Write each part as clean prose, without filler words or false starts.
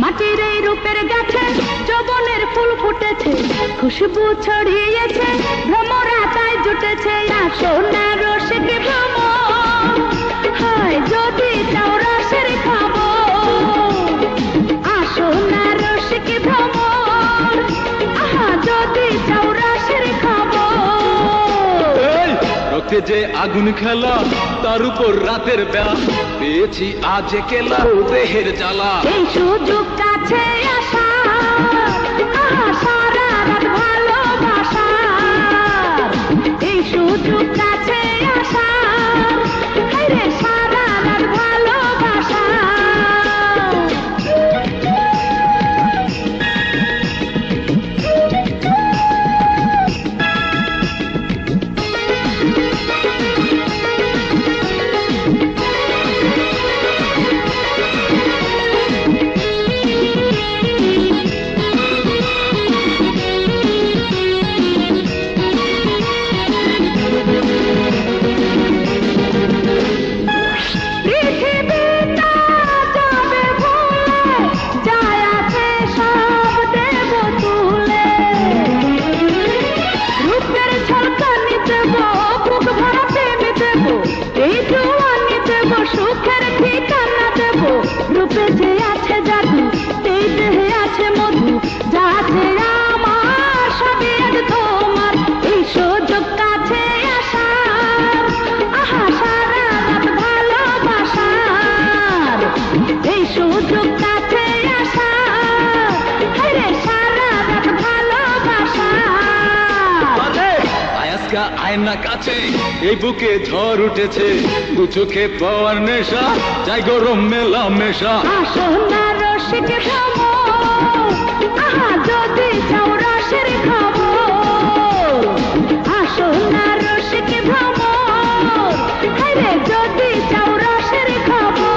মাটির এই রূপের গাছে যৌবনের ফুল ফুটেছে, খুশবু ছড়িয়েছে, ভ্রমরা তাই জুটেছে। আসো না রসিক ভ্রমর, হায় যদি চাও রসের খবর। আসো না রসিক ভ্রমর, আহা যদি চাও রসের খবর। রক্তে যে আগুন খেলা, তার উপর রাতের বেলা, পেয়েছি আজ কেলা দেহের জ্বালা। এই সুযোগ কাছে আসা, আহা সারা রাত ভালোবাসা। এই সুযোগ কাছে আসা, হায়রে সারা রাত ভালোবাসা। আয়না কাছে এই বুকে ঝড় উঠেছে, দু চোখে পাওয়ার নেশা, যাই গরম মেলা মেশা। আসো না রসিক ভ্রমর, আহা যদি চাও রসের খবর। আসো না রসিক ভ্রমর, হায়রে যদি চাও রসের খবর।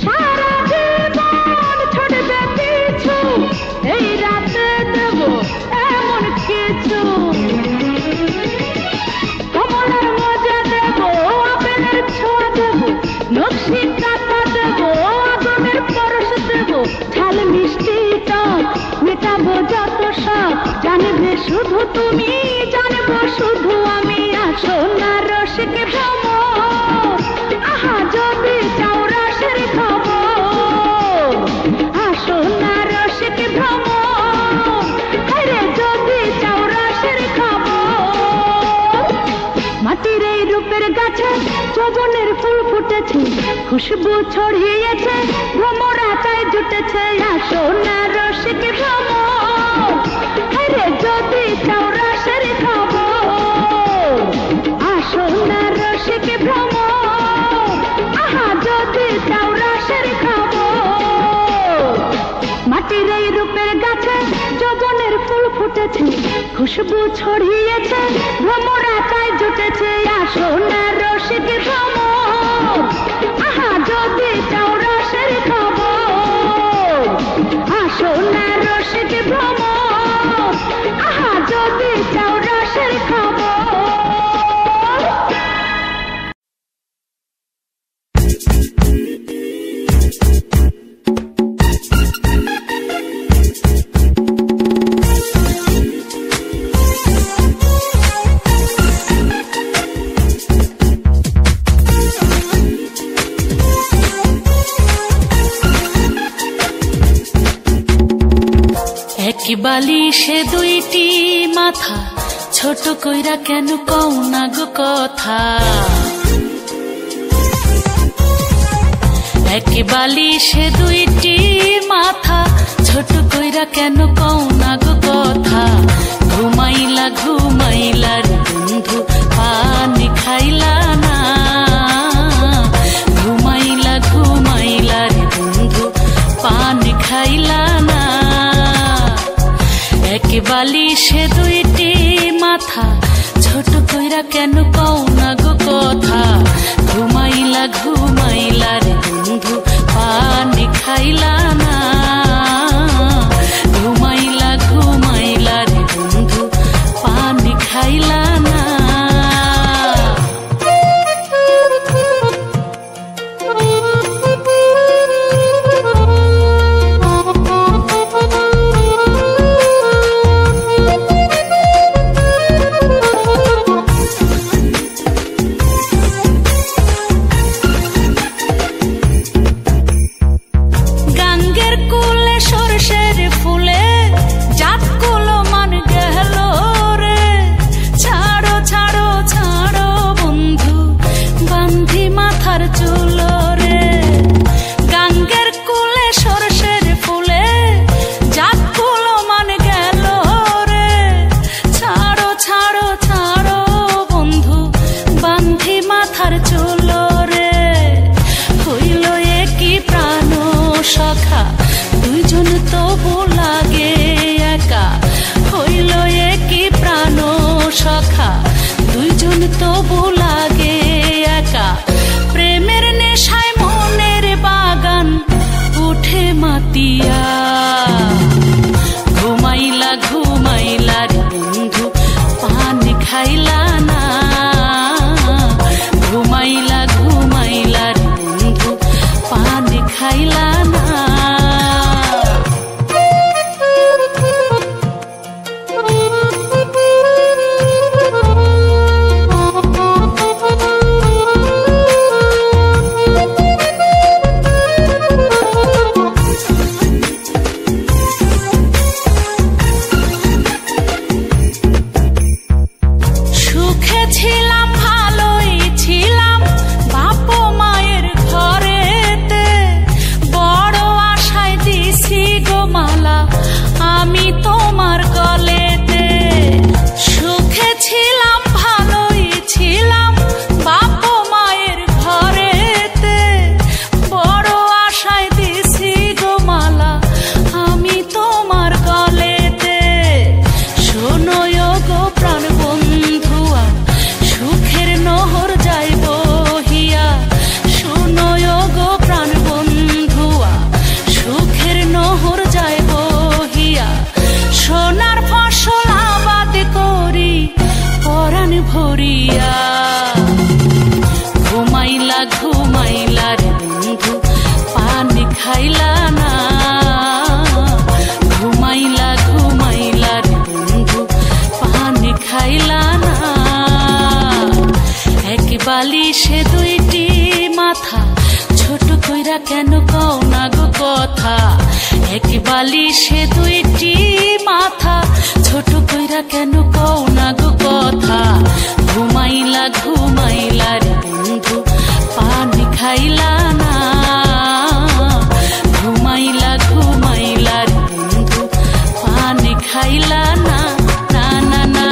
সারা জীবন ছড়বে পিছু, এই রাতে দেব এমন কিছু। কমলার মজা দেব, আপেলের ছোঁয়া দেব, নকশি কাঁথা দেব, আগুনের পরশ দেব, ঝাল মিষ্টি টক মেটাবো যত সব। জানবে শুধু তুমি, জানবো শুধু আমি। আসো না রসিক ভ্রমর, আহা যদি চাও রসের খবর। আসো না রসিক ভ্রমর, হায়রে যদি চাও রসের খবর। মাটির এই রূপের গাছে যৌবনের ফুল ফুটেছে, খুশবু ছড়িয়েছে, ভ্রমরা তাই জুটেছে। আসো না রসিক ভ্রমর, হায়রে যদি চাও রসের খবর। আসো না রসিক ভ্রমর, আহা যদি চাও রসের খবর। মাটির এই রূপের গাছে যৌবনের ফুল ফুটেছে, খুশবু ছড়িয়েছে, ভ্রমরা তাই জুটেছে। আসো না রসিক ভ্রমর, আহা যদি চাও রসের খবর। আসো না রসিক ভ্রমর, আহা যদি চাও রসের খবর। কি বালিশে দুইটি মাথা, ছোট কইরা কেন কও না গো কথা। এক বালিশে দুইটি মাথা, ছোট কইরা কেন কও না গো কথা। ঘুমাইলা ঘুমাইলা রে বন্ধু, পানি খাইলা না। ঘুমাইলা ঘুমাইলা রে বন্ধু, কইরা কেন কও না গো কথা ঘুমাইলা ঘুমাইলা রে বন্ধু পানি খাইলা না ঘুমাইলা ঘুমাইলা রে বন্ধু পানি খাইলা না তবু লাগে একা প্রেমের নেশায় মনের বাগান উঠে মাতিয়া ঘুমাইলা ঘুমাইলা রে বন্ধু পানি খাইলা না ঘুমাইলা ঘুমাইলা রে বন্ধু পানি খাইলা না ঘুমাইলা ঘুমাইলা রে বন্ধু পানি খাইলা না ঘুমাইলা ঘুমাইলা রে বন্ধু পানি খাইলা না এক বালিশে দুইটি মাথা ছোট কইরা কেন কও না গো কথা এক বালিশে দুইটি মাথা ছোট কইরা কেন কও না গো কথা ঘুমাইলা ঘুমাইলা রে বন্ধু পানি খাইলা না ঘুমাইলা ঘুমাইলা রে বন্ধু পানি খাইলা না না না না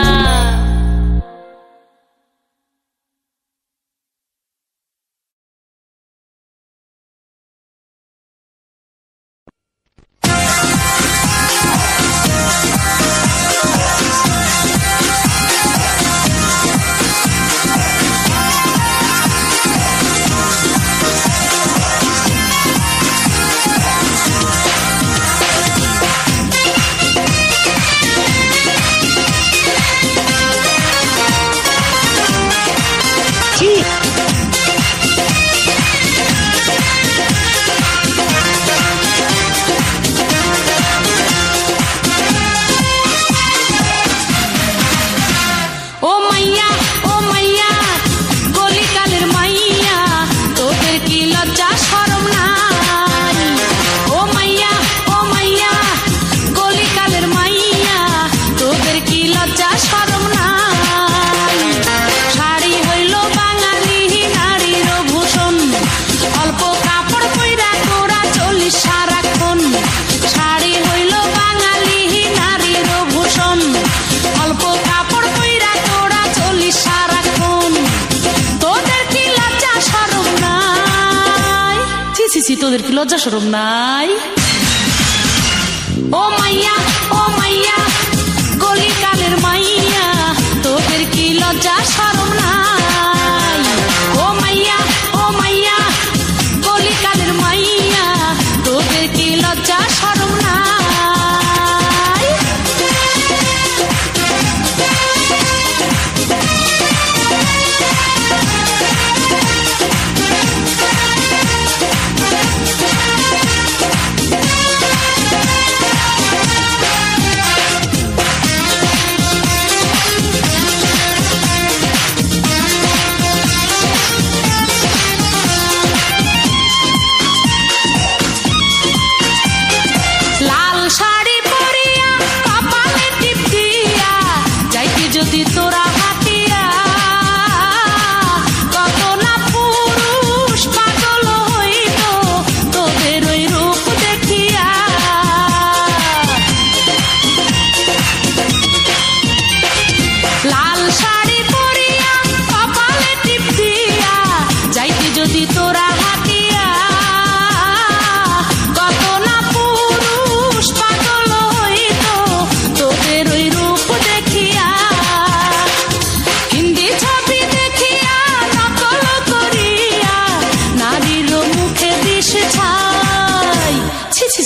তোদের কি লজ্জা শরম নাই? ও মাইয়া গলি কালের মাইয়া, তোদের কি লজ্জা শরম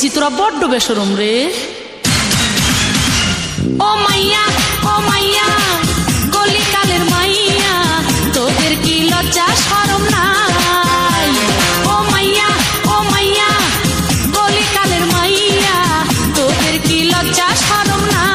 সি তোরা বড্ড বেশরম রে। ও মাইয়া কলিকালের মাইয়া তোদের কি লজ্জা শরম নাই? ও মাইয়া কলিকালের মাইয়া তোদের কি লজ্জা শরম নাই?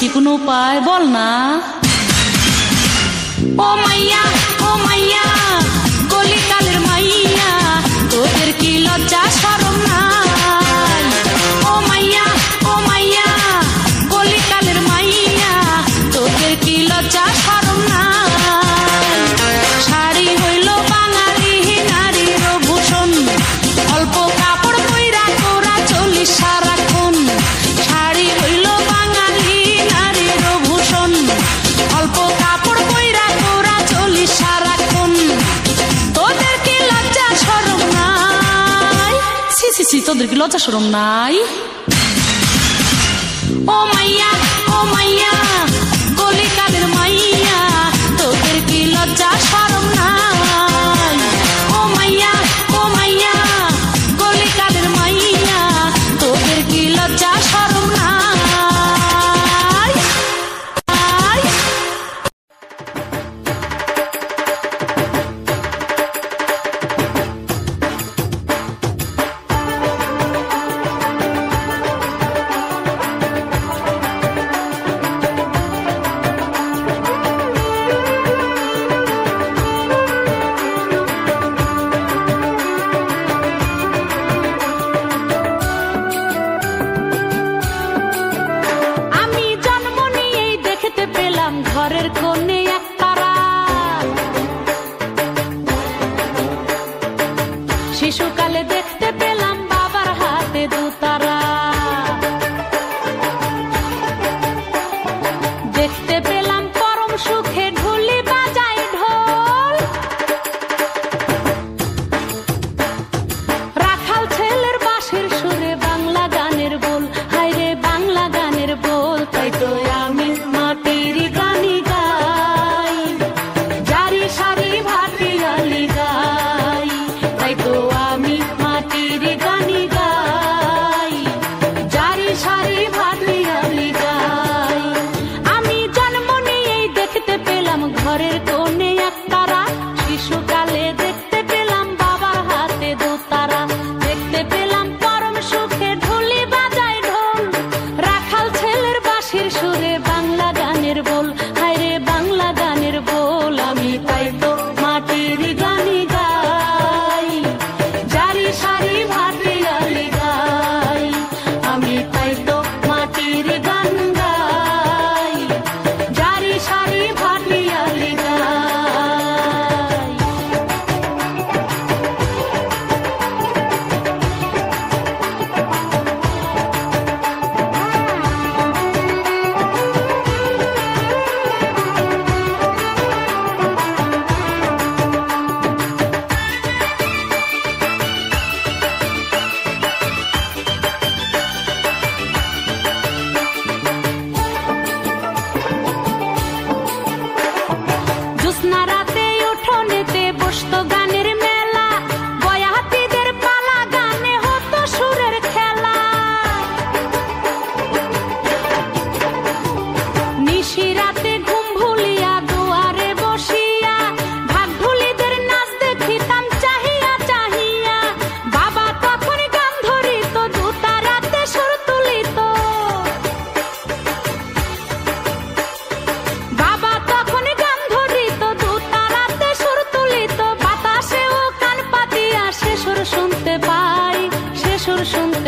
কি কোনো উপায় বল না? ও মাইয়া কলিকালের মাইয়া তোদের কি লজ্জা শরম নাই? ও মাইয়া কলিকালের মাইয়া তোদের কি লজ্জা শরম নাই? শাড়ি হইল বাঙালি নারীর ভূষণ, অল্প কাপড় পইরা তোরা চলিস সারাক্ষণ। শাড়ি হইল অল্প কাপড় পইরা তোরা চলিস সারাক্ষণ। তোদের কি লজ্জা শরম নাই? সি তোদের কি লজ্জা শরম নাই? ও মাইয়া কলিকালের মাইয়া তোদের কি লজ্জা শরম নাই? ও মাইয়া কলিকালের মাইয়া তোদের কি লজ্জা শরম নাই? শিশুকালে দেখতে পেলাম বাবার হাতে দুতারা, দেখতে পেলাম পরম সুখে ঢুলি বাজায় ঢোল। রাখাল ছেলের বাঁশির সুরে বাংলা গানের বোল, হায়রে বাংলা গানের বোল। তাই তো আমি মাটির গানি গাই, জারি সারি ভাটিয়ালি গাই। তাই তো আমি মাটি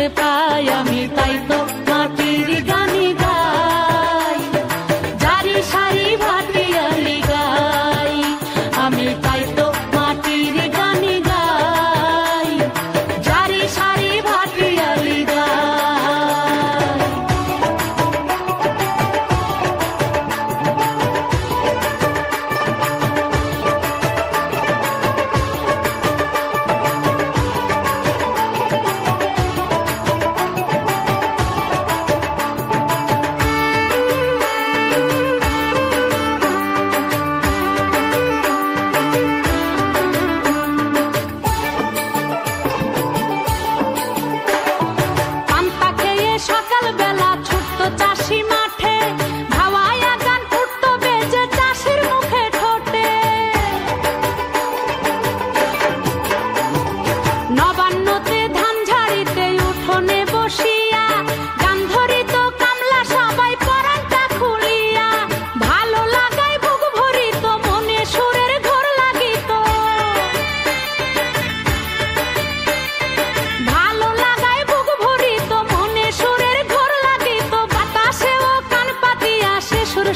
শুনতে পাই আমি, তাই তো মাটির গানি গাই, জারি সারি ভাটিয়ালি গাই আমি, তাই তো মাটির গানি গাই, জারি সারি ভাটিয়ালি গাই।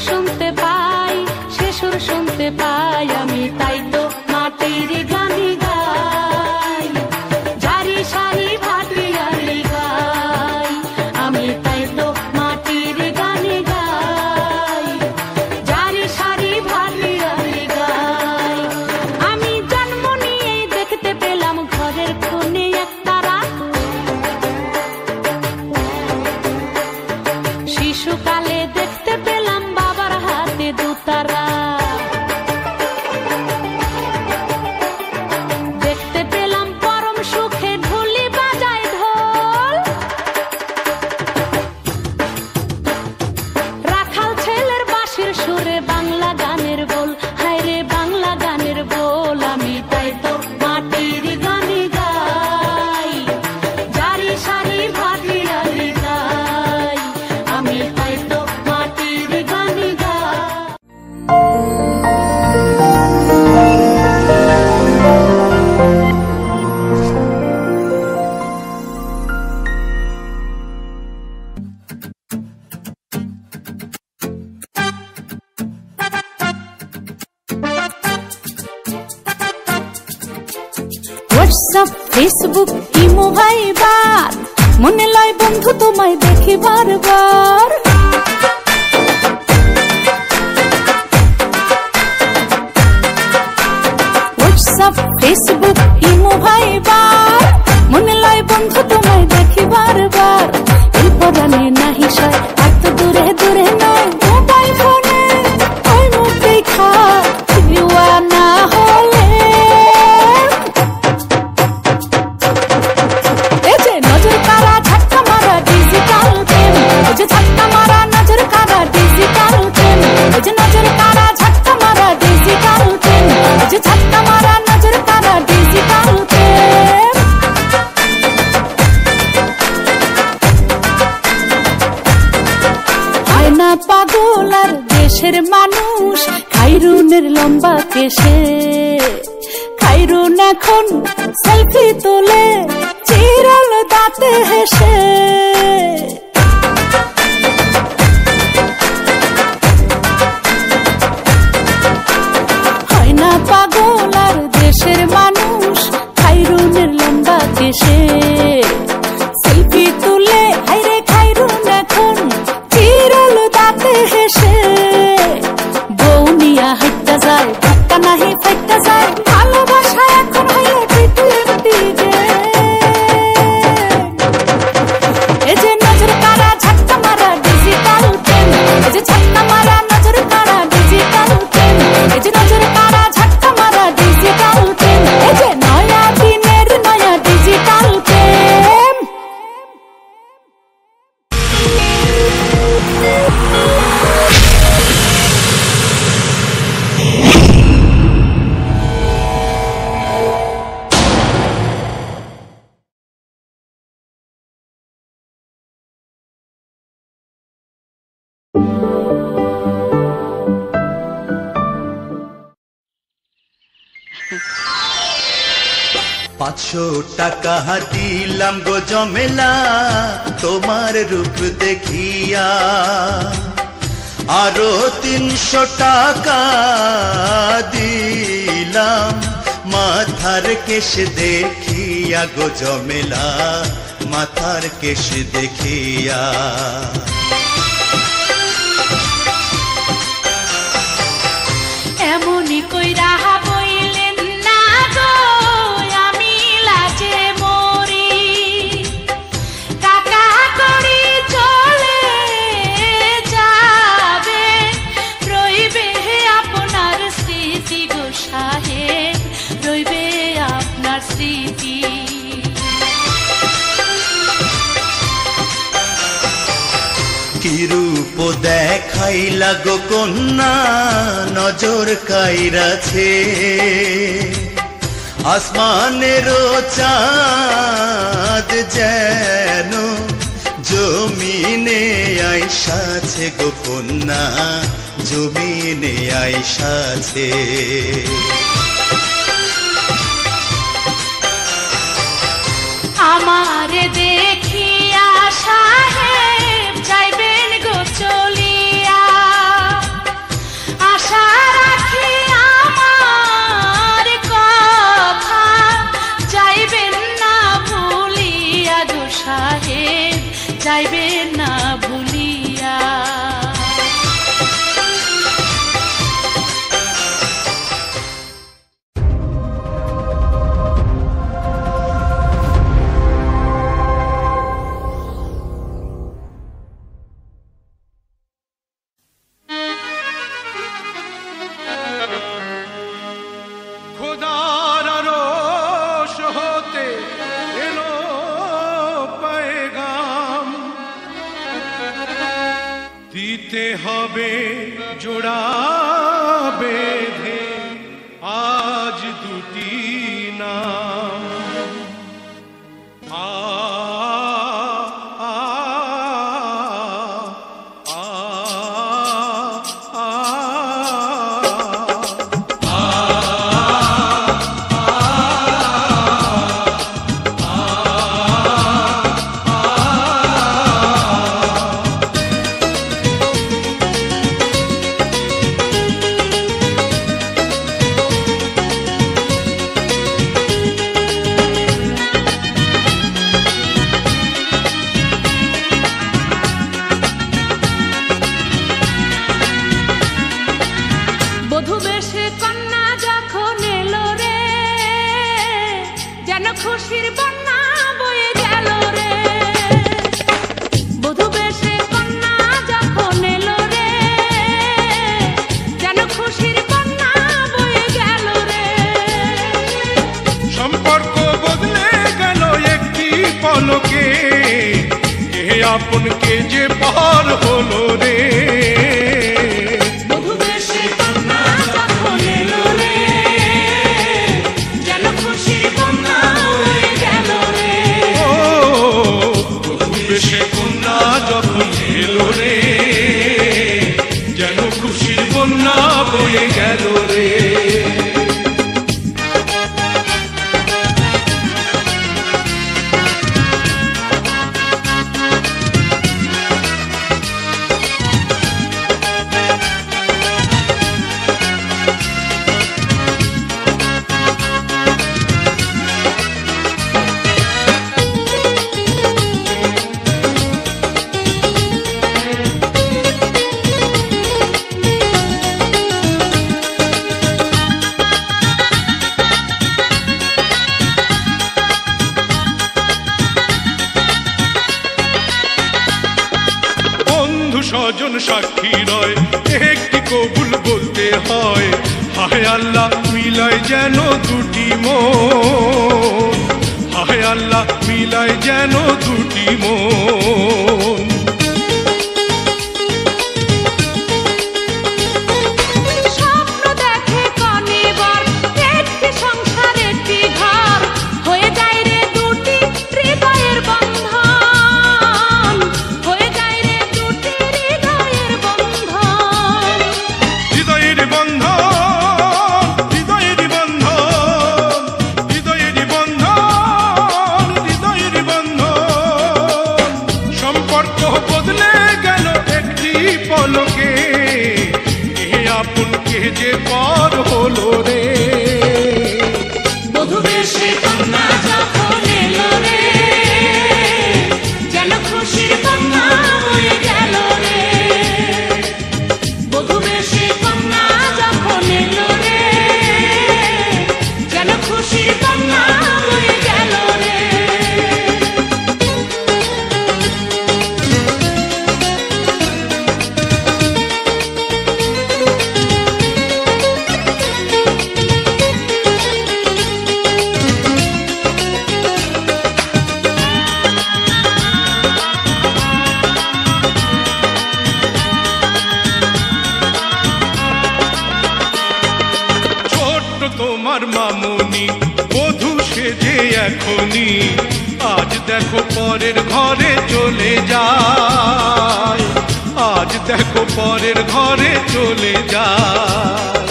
শুনতে পাই, সে সুর শুনতে পাই আমি, তাই তো মাটির গানি গাই, জারি সারি ভাটিয়ালি গাই আমি, তাই তো মাটির গানি গাই, জারি সারি ভাটিয়ালি গাই। আমি জন্ম নিয়েই দেখতে পেলাম ঘরের কোণে একতারা, শিশুকালে দেখতে পেলাম বাবার হাতে দুতারা, দেখতে পেলাম পরম সুখে ঢুলি বাজায় ঢোল, রাখাল ছেলের বাঁশির সুরে বাংলা গানের বল, হায় রে বাংলা গানের বল আমি, তাই তো মাটির গানি গাই, জারি সারি ভাটিয়ালি গাই আমি, তাই তো মাটির গানি গাই। হোয়াটসঅ্যাপ ফেসবুক ইমো ভাইবার, মনে লয় বন্ধু তোমায় দেখি বারবার, হোয়াটসঅ্যাপ ফেসবুক ইমো ভাইবার, মনে লয় বন্ধু তোমায় দেখি বারবার, এই পরাণে নাহি সয় আর তো দূরে দূরে নয়, মোবাইল ফোনে ওই মুখ দেখা দিওয়ানা হলে, এই যে নজর কারা ঝটকা মারা ডিজিটাল প্রেম, এই যে ঝটকা মারা নজর কারা ডিজিটাল প্রেম, এই যে নজর কারা ঝটকা মারা ডিজিটাল প্রেম, এই যে ঝটকা মারা নজর কারা ডিজিটাল প্রেম। হয় না পাগল আর দেশের মানুষ, খাইরুনের লম্বা কেশে, খাইরুন এখন সেলফি তোলে চিরল দাঁতে হেসে, হয় না পাগল আর দেশের মানুষ, খাইরুনের লম্বা কেশে, সেলফি তুলে হাইরে খাইরুন এখন চিরল দাঁতে হেসে, বৌনিয়া হাইটা যায় ধাক্কা নাহি ফাইটা যায়, ভালোবাসা এখন হইলে পিটিয়ে টাকা দিলাম গো জমেলা তোমার রূপ দেখিয়া, আরো 300 টাকা দিলাম মাথার কেশ দেখিয়া গো জমেলা, মাথার কেশ দেখিয়া। এমনি কইরা বইলেন না গো আমি লাজে মরি, টাকা করি চলে যাবে, রইবে আপনার স্মৃতি গো সাহেব, রইবে আপনার স্মৃতি। কি রূপ দেখাইলা গো কন্যা নজর কাইরাছে, আসমানেরও চাঁদ যেন জমিনে আইসাছে গো কন্যা, জমিনে আইসাছে। আমারে দেখিয়া সাহেব যাইবেন গো চলিয়া, আশা রাখি আমার কথা যাইবেন না ভুলিয়া গো সাহেব, যাইবেন না ভুলিয়া। খোদার আরশ হতে এলো পেগাম, দিতে হবে জোড়া বেঁধে আজ দুটি নাম। আ আ আ আ বধূ বেশে কন্যা যখন এলো রে, যেন খুশির বন্যা বয়ে গেল রে। বধূ বেশে কন্যা যখন এলো রে, যেন খুশির বন্যা বয়ে গেল রে। সম্পর্ক বদলে গেল একটি পলকে, কে আপন কে যে পার হলো রে। বধূ বেশে কন্যা যখন এলো রে, যেন খুশির বন্যা বয়ে গেল রে। ও বধূ বেশে কন্যা যখন এলো রে, যেন খুশির বন্যা বয়ে গেল রে। স্বজন সাক্ষী রয়, একটি কবুল বলতে হয়। হায় আল্লাহ মিলায় যেন দুটি মন, হায় আল্লাহ মিলায় যেন দুটি মন। স্বপ্ন দেখে কনিবার একটি সংসার একটি ঘর, হয়ে যায় রে দুটি হৃদয়ের বন্ধন, হয়ে যায় রে দুটি হৃদয়ের বন্ধন। হৃদয়ের বন্ধন, হৃদয়ের বন্ধন, হৃদয়ের বন্ধন, দেখনি, আজ দেখো পরের ঘরে চলে যায়, আজ দেখো পরের ঘরে চলে যায়।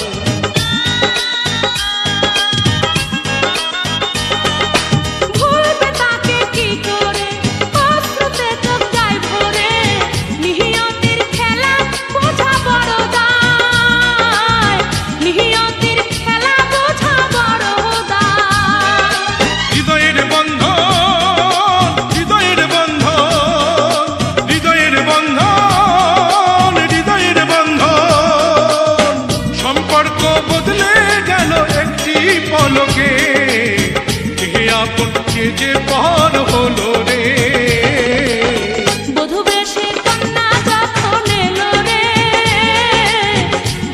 ভুলবে তাকে কি করে, অশ্রুতে চোখ যায় ভরে, নিয়তির খেলা বোঝা বড় দায়, নিয়তির খেলা বোঝা বড় দায়। হৃদয়ের বন্ধন, হৃদয়ের বন্ধন, হৃদয়ের বন্ধন, হৃদয়ের বন্ধন, সম্পর্ক বদলে গেল একটি পলকে, কে আপন কে যে পর হলো রে। বধূ বেশে কন্যা যখন এলো রে,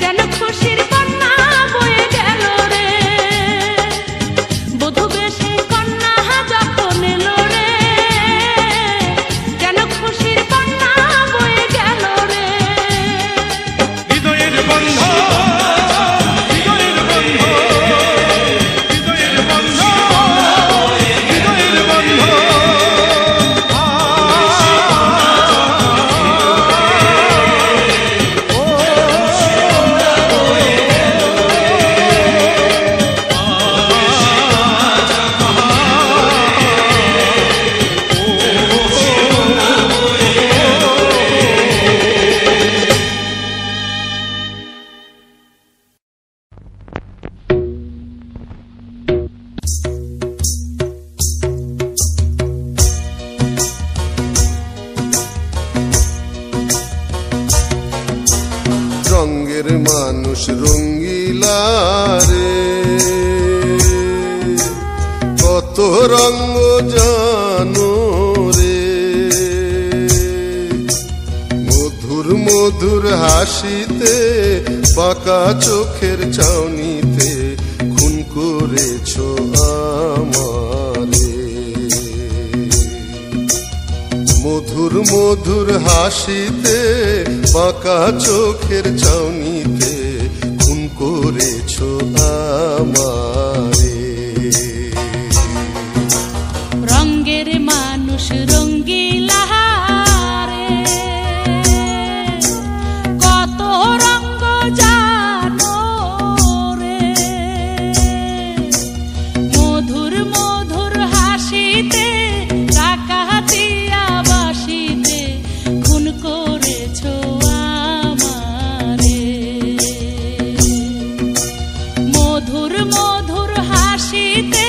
যেন খুশির কন্যা বয়ে গেল রে। বধূ বেশে কন্যা যখন এলো রে, যেন খুশির কন্যা বয়ে গেল রে। হৃদয়ের বন্ধন, হৃদয়ের বন্ধন, হৃদয়ের বন্ধন, হৃদয়ের বন্ধন। রঙের মানুষ রঙ্গিলা রে, কত রঙ জানো রে, মধুর মধুর হাসিতে বাঁকা চোখের চাউনিতে খুন করেছ আমারে। মধুর মধুর হাসিতে বাঁকা চোখের চাউনিতে খুন করেছ আমারে। রঙের মানুষ রঙ্গিলা রে, কত রঙ্গ জানো রে, মধুর মধুর হাসিতে ডাকাতিয়া বাসিতে খুন করেছ আমারে। মধুর মধুর হাসিতে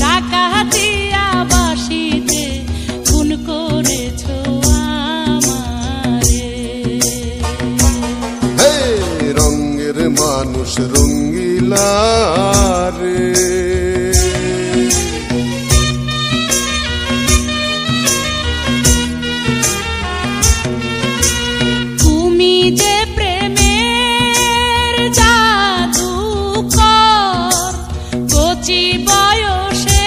ডাকাতিয়া বাসিতে খুন করেছ আমারে। হে রঙের মানুষ রঙ্গিলা রে, তুমি যে প্রেমের জাদুকর, কচি বয়সে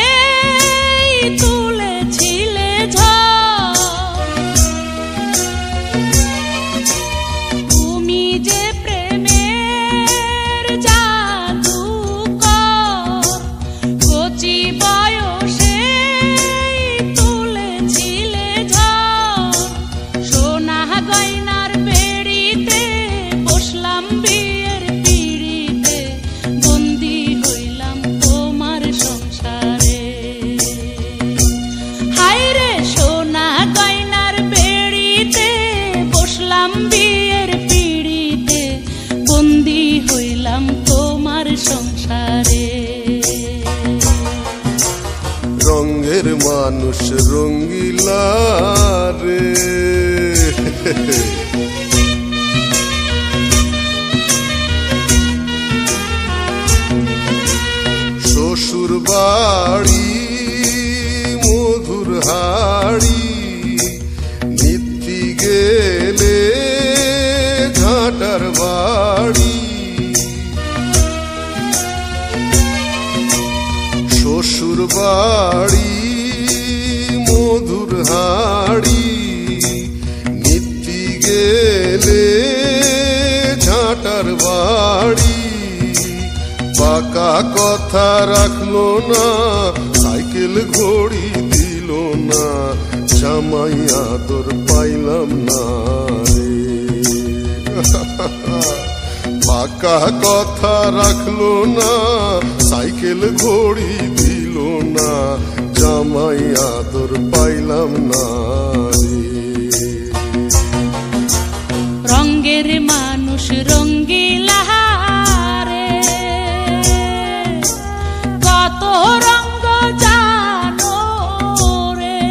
তুলেছিলে ঝড়। তুমি যে প্রেমের জাদুকর, কচি বয়সে তুলেছিলে ঝড়। সোনা গয়নার বেড়িতে বসলাম বিয়ের পিড়িতে, বন্দি হইলাম তোমার সংসারে। হায়রে সোনা গয়নার বেড়িতে বসলাম বিয়ের পিড়িতে, বন্দি হইলাম তোমার সংসারে। রঙের মানুষ রঙ্গিলা রে। শ্বশুর বাড়ি মধুর হাড়ি, নিত্যি গেলে ঝাঁটার বাড়ি। শ্বশুর বাড়ি মধুর হাড়ি, নিত্যি গেলে ঝাঁটার বাড়ি। পাকা কথা রাখলো না, সাইকেল সাইকেল ঘড়ি দিল না, জামাই আদর পাইলাম না রে। পাকা কথা রাখলো না, সাইকেল ঘড়ি দিল না, জামাই আদর পাইলাম না রে। রঙ্গের মানুষ রঙ্গিলা রে, কত রঙ্গ জানো রে,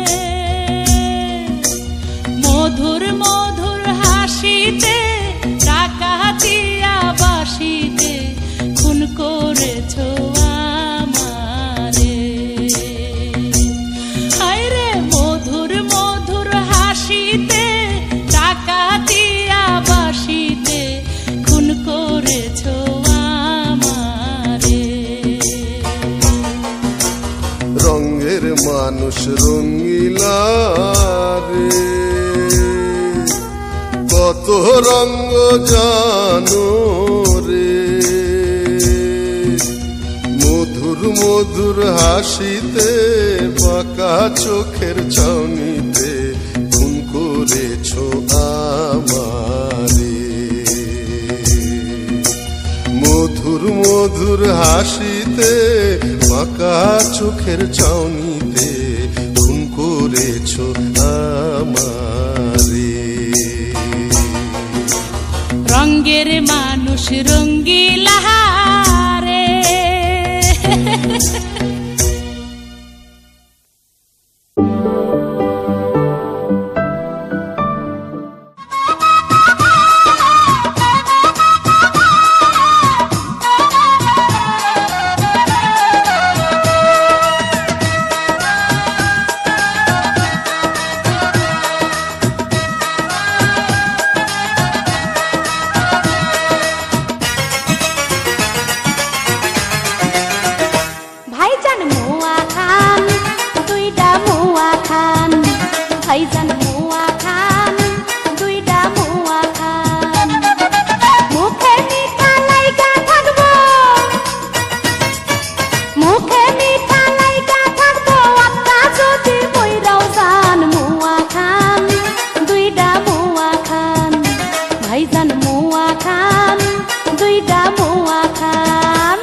মধুর মধুর হাসিতে টাকা দিয়া বাসিতে খুন করেছ আমারে। হায়রে মধুর মধুর হাসিতে টাকা দিয়া বাসিতে খুন করেছ আমারে। রঙের মানুষ রঙিলা রে, কত রঙ জানো রে, মধুর মধুর হাসিতে বাঁকা চোখের চাউনিতে খুন করেছ আমারে। মধুর মধুর হাসিতে বাঁকা চোখের চাউনিতে খুন করেছ আমারে। রঙ্গের মানুষ রঙ্গিলা রে। ভাইজান মুয়া খান, দুইটা মুয়া খান, ভাইজান মুয়া খান, দুইটা মুয়া খান। মুখে মিঠা লাইগা থাকবো, মুখে মিঠা লাইগা থাকবো, আত্মা যদি বইরাও যান। মুয়া খান, দুইটা মুয়া খান, ভাইজান মুয়া খান, দুইটা মুয়া খান।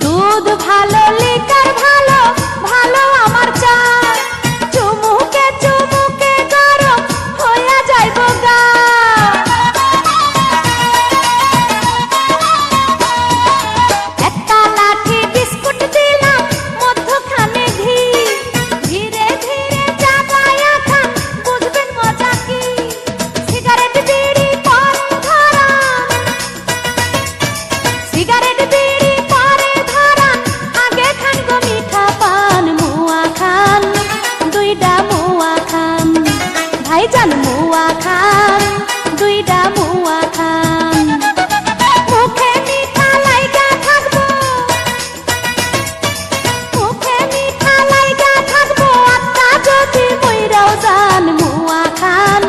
দুধ ভালো, লিকার ভালো, ভালো আমার চা। চুমুকে চুমুকে গরম হইয়া যাইব গা। একটা লাঠি বিস্কুট দিলাম, মধ্যখানে ঘি। ধীরে ধীরে চাবায়া খান, বুঝবেন মজা কি। সিগারেট বিড়ি পরে ধরান, সিগারেট বিড়ি পরে ধরান, আগে খান গো মিঠা পান। মুয়া খান, দুইটা মুয়া খান, ভাইজান মুয়া খান, দুইটা মুয়া খান। মুখে মিঠা লাইগা থাকবো, মুখে মিঠা লাইগা থাকবো, আত্মা যদি মইরাও যান। মুয়া খান,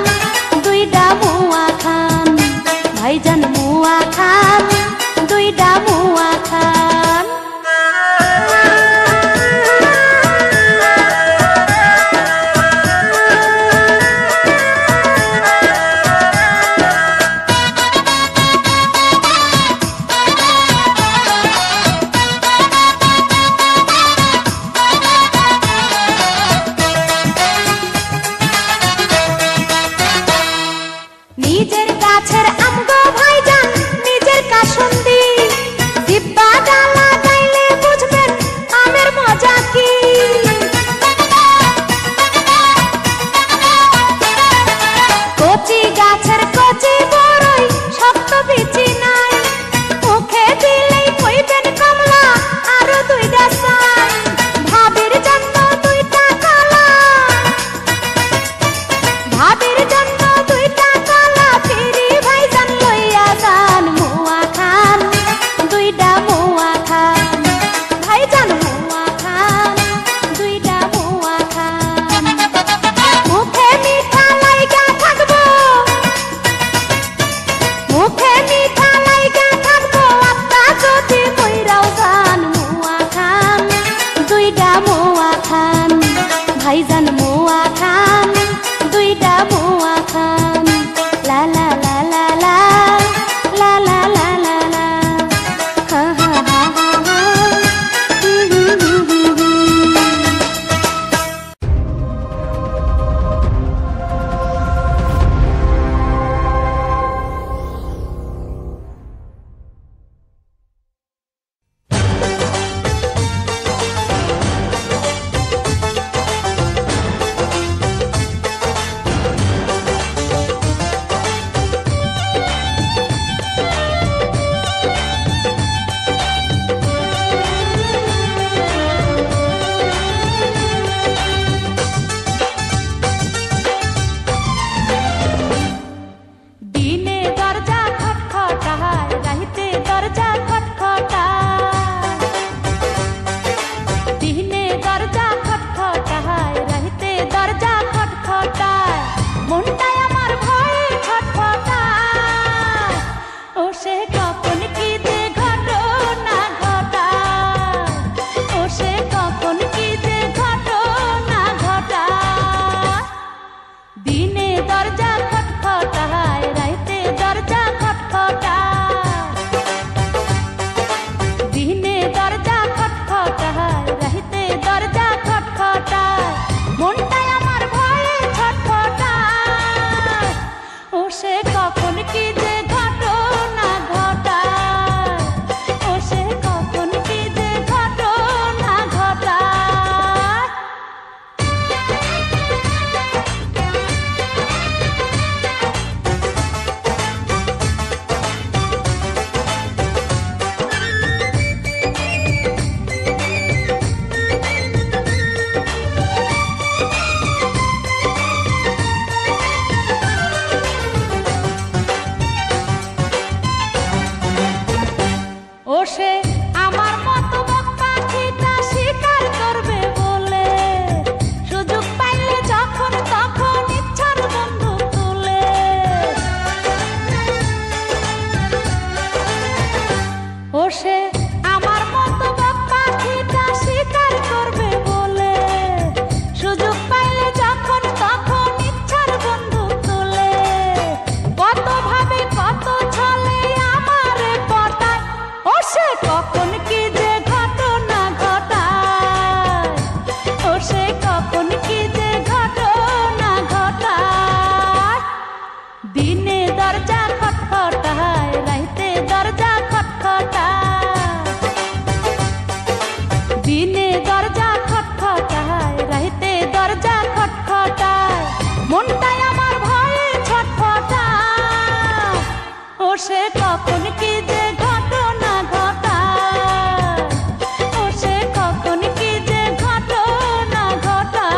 দুইটা মুয়া খান, ভাইজান মুয়া খান, দুইটা মুয়া খান। নিজের গাছের আমগো ভাইজান নিজে সে কখন কি যে ঘটনা ঘটায়, ও সে কখন কি যে ঘটনা ঘটায়।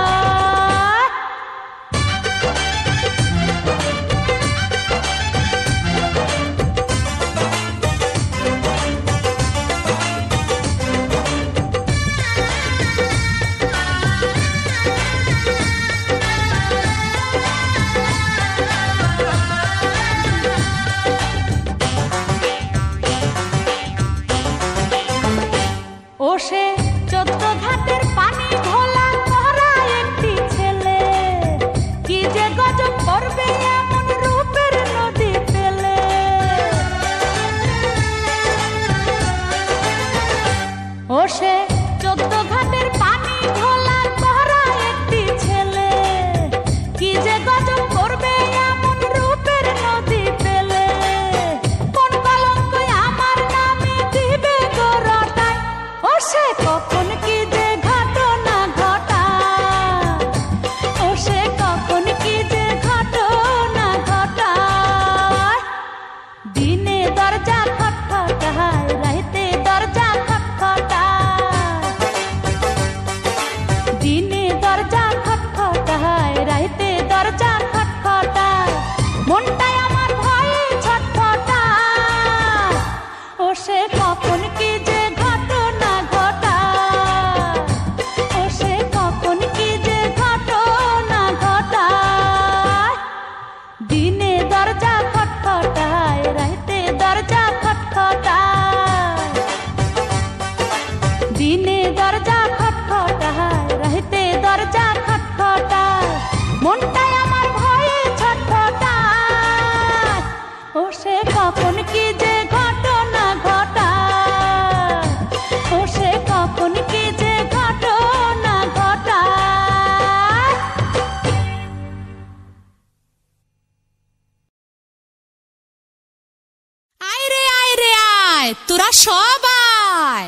ও সে 14 ঘাটের পানি ভোলা করা একটি ছেলে, কি যে গজব করবে এমন রূপের নদী পেলে। ও সে 14 ঘাটের পানি ভোলা করা একটি ছেলে, কি যে গজব করবে এমন রূপের নদী পেলে। কোন কলঙ্ক আমার নামে দিবে গো রটায়, ও সে কখন কি যে ঘটনা ঘটায়, ও সে কখন কি যে ঘটনা ঘটায়। দিনে দরজা খটখটায়, রাইতে দরজা খটখটায়, দিনে দরজা খটখটায়, রাইতে দরজা খটখটায়। মনটাই আমার ভয়ে ছটফটায়, ও সে কখন কি যে ঘটনা ঘটায়, ও সে কখন কি যে ঘটনা ঘটায়। দিনে দরজা খটখটায়, রাইতে দরজা খটখটায়, দিনে দরজা খটখটায়, রাইতে দরজা খটখটায়। মনটাই আমার ভয়ে ছটফটায়, ও সে কখন কি যে ঘটনা ঘটায়, ও সে কখন কি যে ঘটনা ঘটায়। আয় রে আয়, তোরা সবাই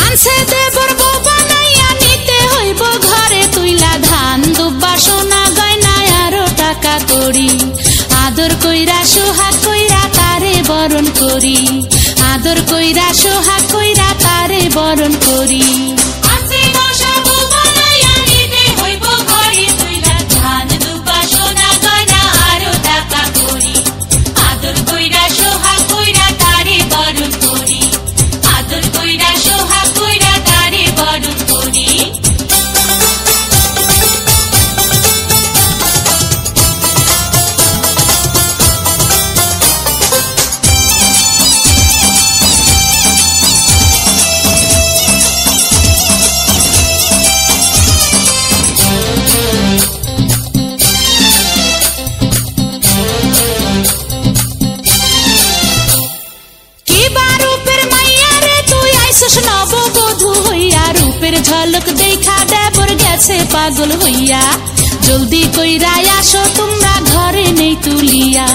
আনছে দেবর বউ বানাইয়া নিতে হইব ঘরে তুইলা ধান দুব্বা সোনা গয়না আরো টাকা করি। আদর কইরা সোহাগ কইরা তারে বরণ করি, আদর কইরা সোহাগ কইরা তারে বরণ করি। আনছে মশা বউ বানাইয়া নিতে হইব ঘরে তুইলা ধান দুব্বা সোনা গয়না আরো টাকা করি। আদর কইরা সোহাগ কইরা তারে বরণ করি, আদর কইরা সোহাগ কইরা তারে বরণ করি। কি বারুপের মাইয়া রে তুই আইসস নববধূ হইয়া, রূপের ঝলক দেখা দেবর গেছে পাগল হইয়া। জলদি কইরা আসো তোমরা ঘরে নেই তুলিয়া,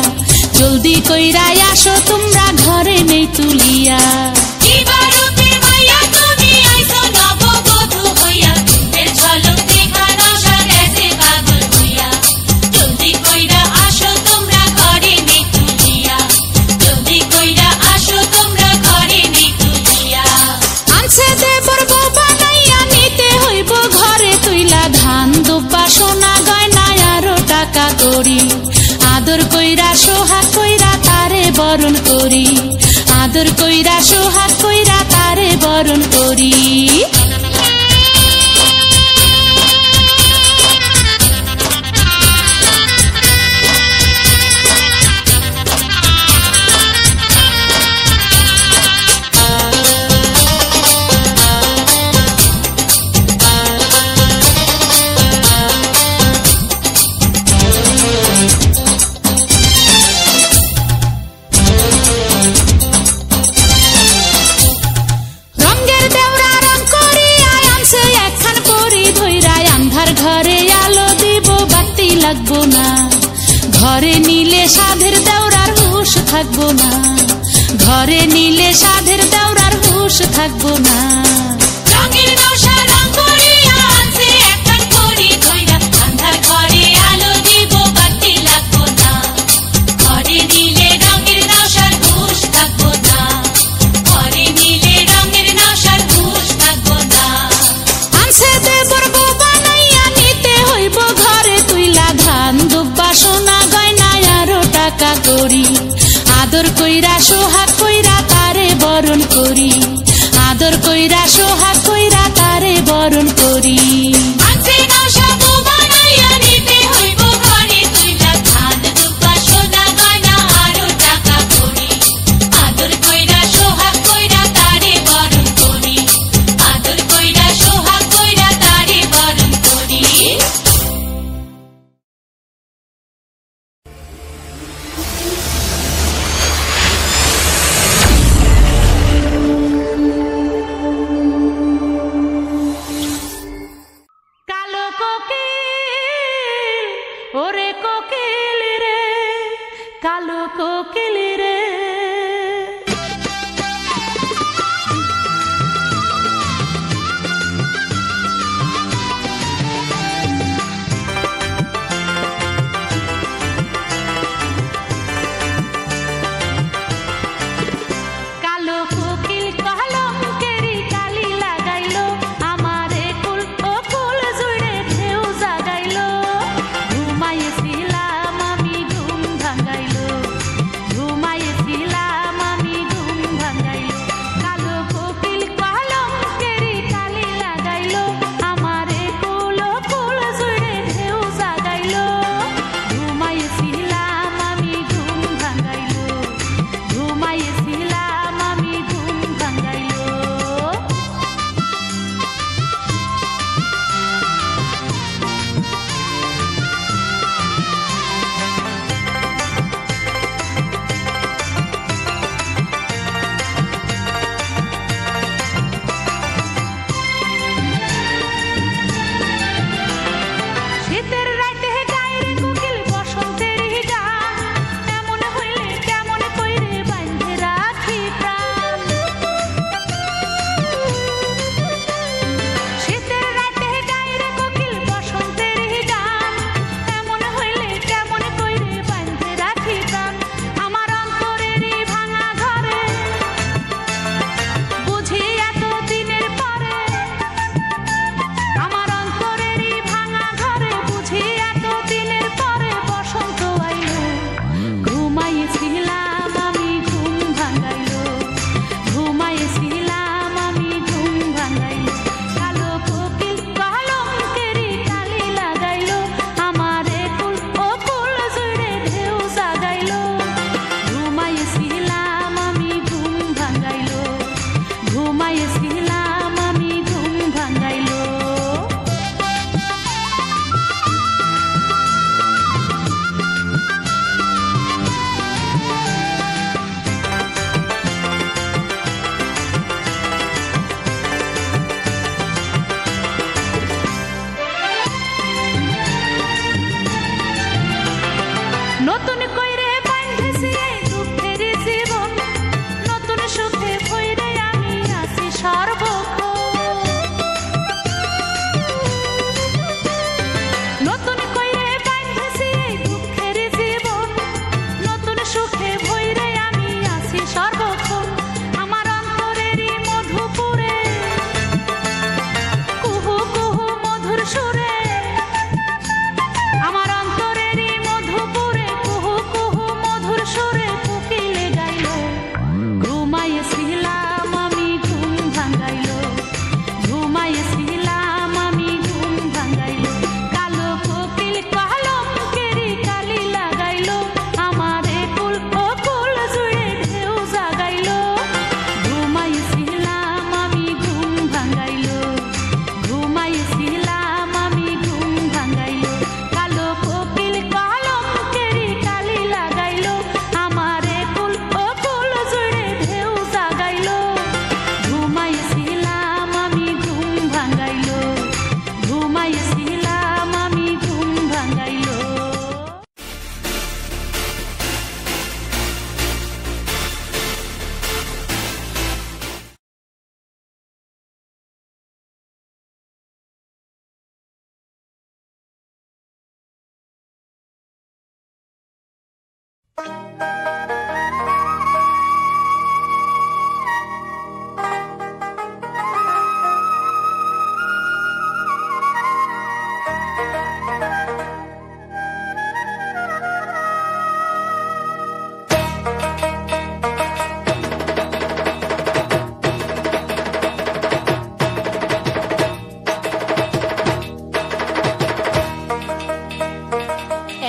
জলদি কইরা আসো তোমরা ঘরে নেই তুলিয়া। কি বারুপের মাইয়া তুমি আইসো নববধূ হইয়া, রূপের ঝলক দেখা নশা গেছে পাগল হইয়া। জলদি কইরা আসো তোমরা ঘরে নেই তুলিয়া, জলদি কইরা আসো তোমরা ঘরে নেই তুলিয়া। আনছে দেবর বউ বানাইয়া নিতে হইব ঘরে তুইলা ধান দুব্বা সোনা গয়না আরো টাকা করি। আদর কইরা সোহাগ কইরা তারে বরণ করি, আদর কইরা সোহাগ ঘরে নিলে সাধের দেওরার হুঁশ থাকবো না, ঘরে নিলে সাধের দেওরার হুঁশ থাকবো না। রঙের নশা রং করিয়া আছে একটা করি ধইরা, আন্ধার ঘরে আলো দিব বাতি লাগবো না, ঘরে নিলে রঙের নশার হুঁশ থাকবো না, ঘরে নিলে রঙের নশার হুঁশ থাকবো না। আনছে দেবর বউ বানাইয়া নিতে হইব ঘরে তুইলা, ধান দুব্বা সোনা গয়না আরো টাকা করি, আদর কইরা সোহাগ কইরা তারে বরণ করি, আদর কইরা সোহাগ কইরা তারে বরণ করি।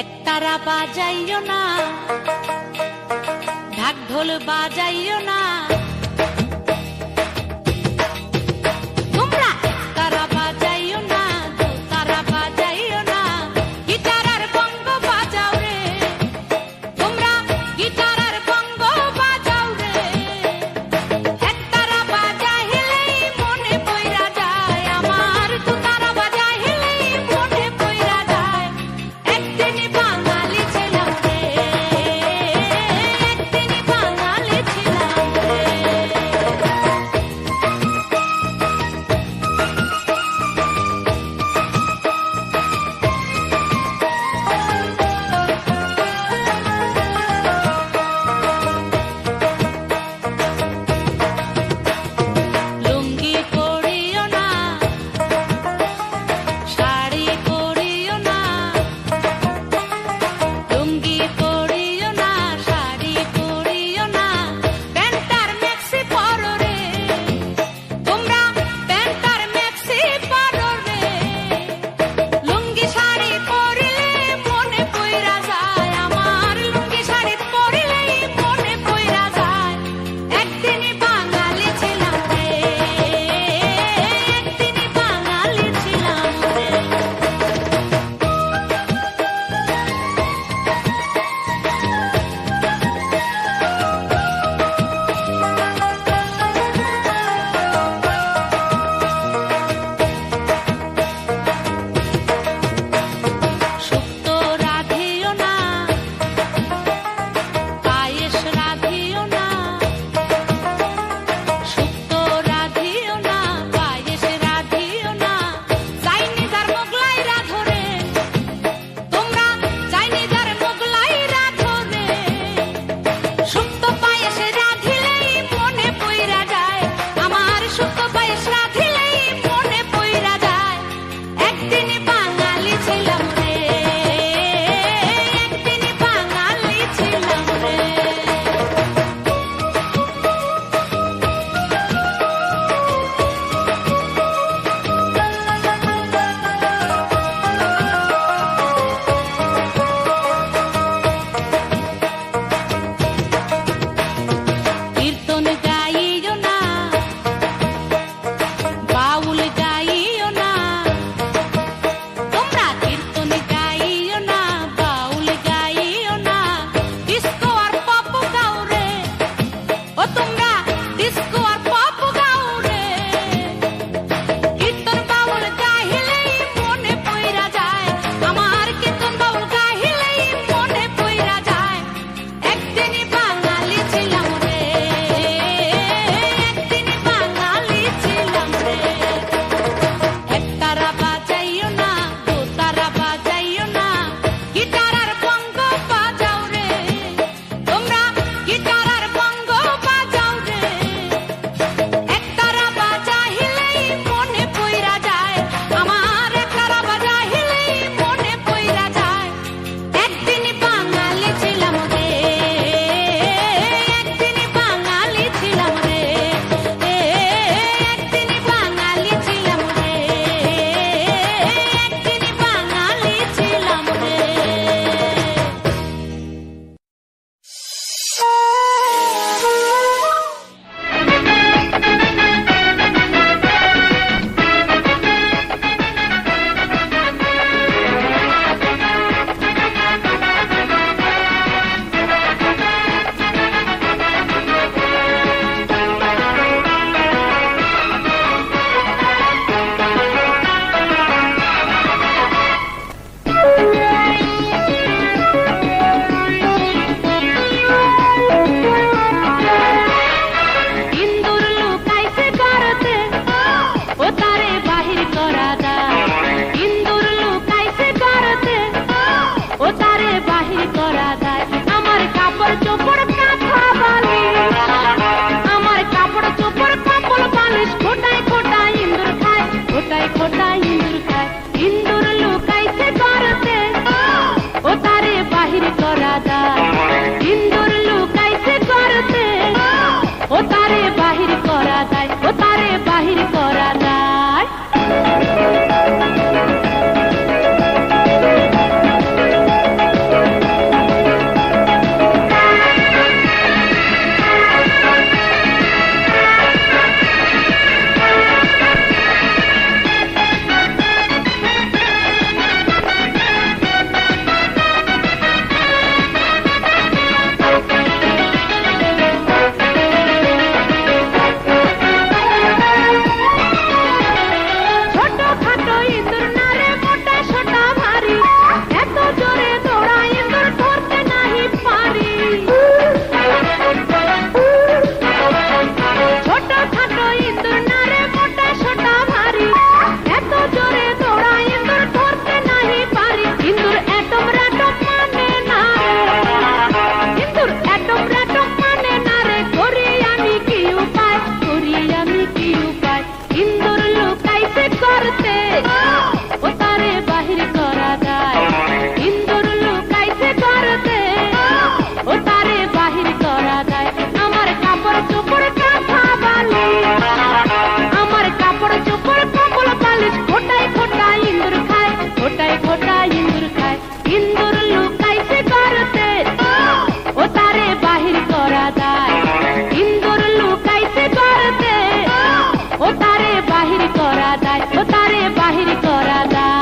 একতারা বাজাইও না, ঢাক ঢোল বাজাইও না, তোমরা একতারা বাজাইও না, দোতারা বাজাইও না, গিটার আর বঙ্গ বাজাও রে, তোমরা গিটার আর বঙ্গ বাজাও রে। একতারা বাজাইলেই মনে পইরা যায় আমার, দোতারা বাজাইলেই মনে পইরা যায়। একদিন বাঙালি ছিলাম রে, একদিন বাঙালি ছিলাম রে। করতে ও তারে বাহির করা যায় ইন্দুর লুকাইছে করতে ও তারে বাহির করা যায় আমার কাপড় চোপড় কাঁথা বালিশ আমার কাপড় চোপড় কম্বল বালিশ খোটায় খোটায় ইন্দুর খায় খোটায় খোটায় ইন্দুর খায় ইন্দুর লুকাইছে করতে ও তারে বাহির করা যায় ইন্দুর লুকাইছে করতে ও তারে বাহির করা যায় ও তারে বাহির করা যায়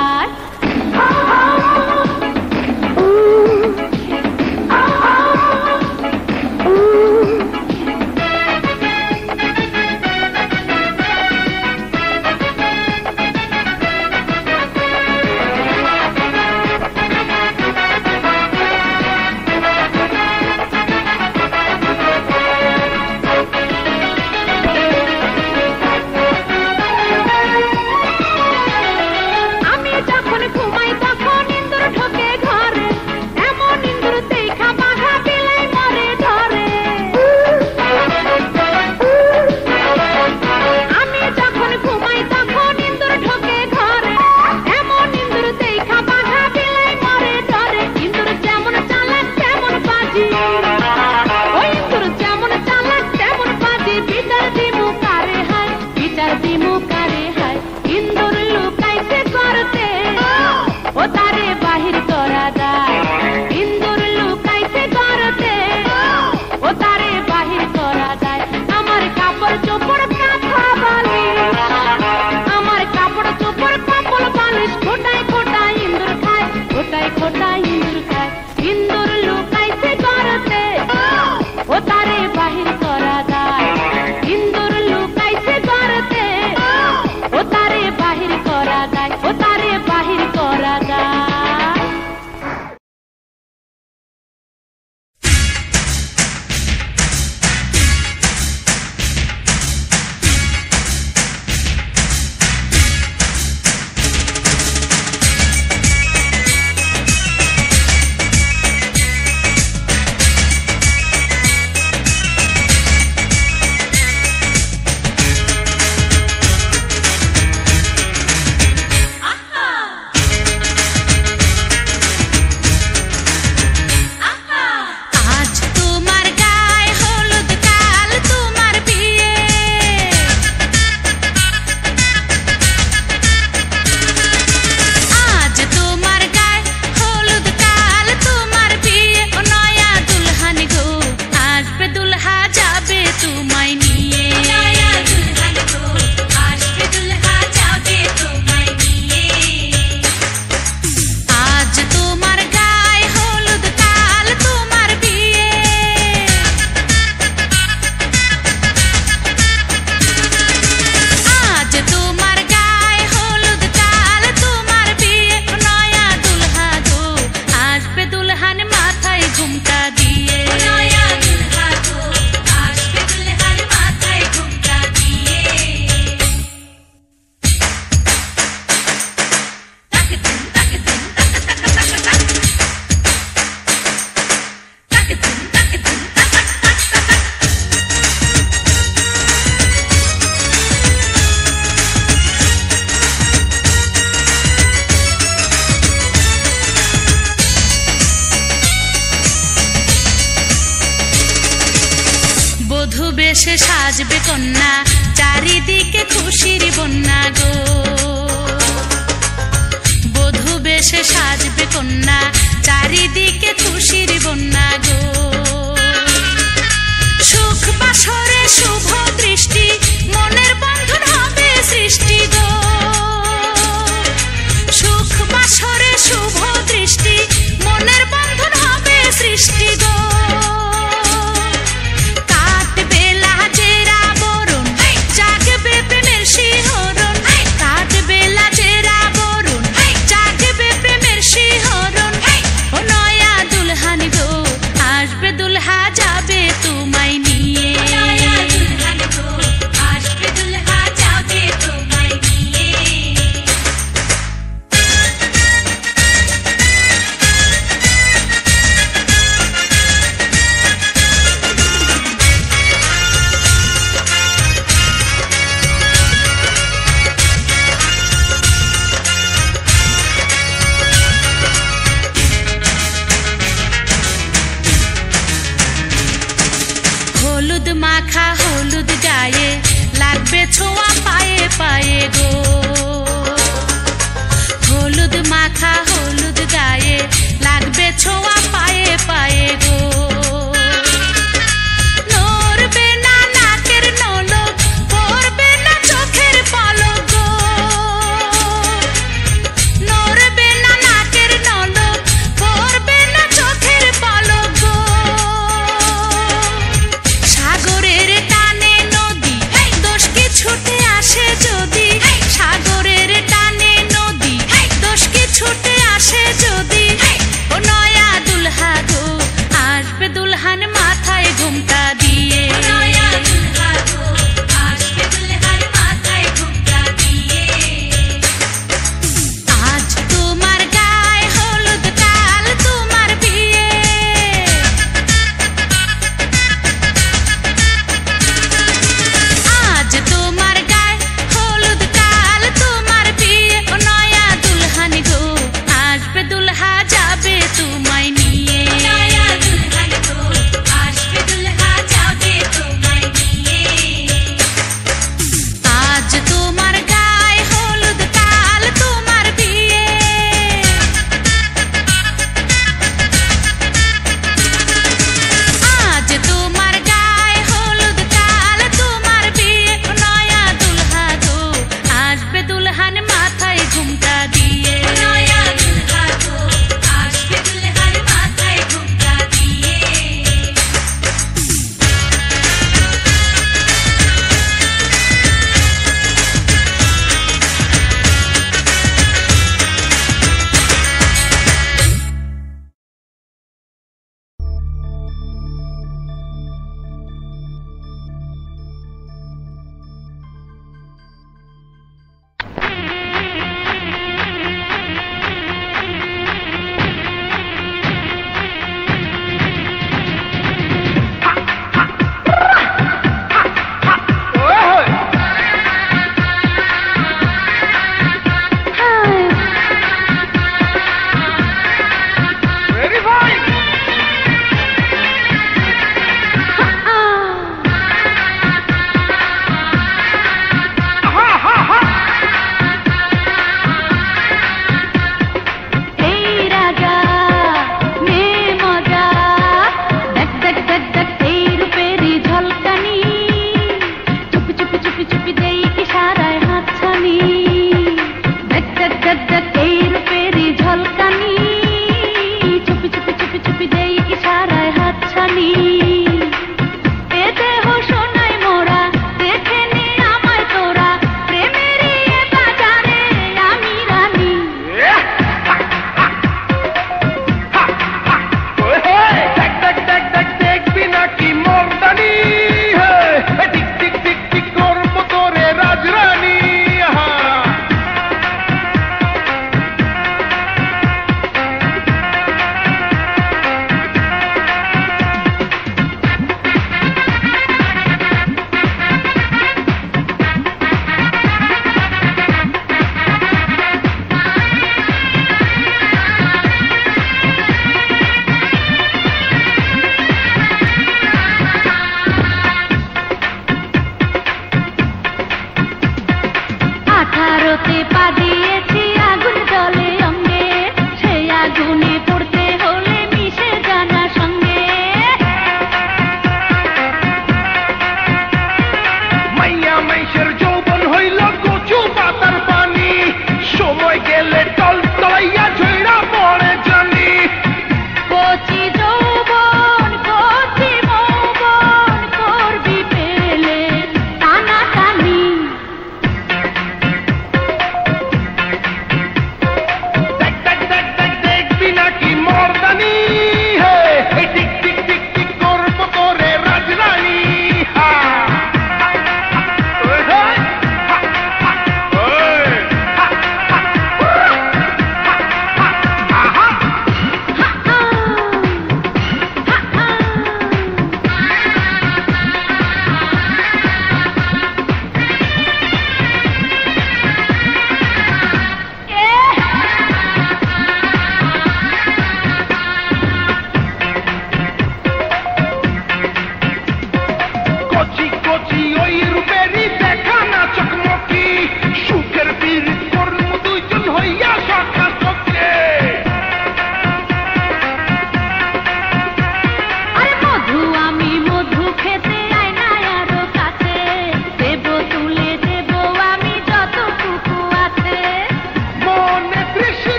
বেশে সাজবে কন্যা চারিদিকে খুশির বন্যা গো বধূ বেশে সাজবে কন্যা চারিদিকে খুশির বন্যা গো সুখ বাসরে শুভ দৃষ্টি মনের বন্ধন হবে সৃষ্টি গো সুখ বাসরে শুভ দৃষ্টি মনের বন্ধন হবে সৃষ্টি গো কাটবে লাজের আবরণ জাগবে প্রেমের শিহরণ কাটবে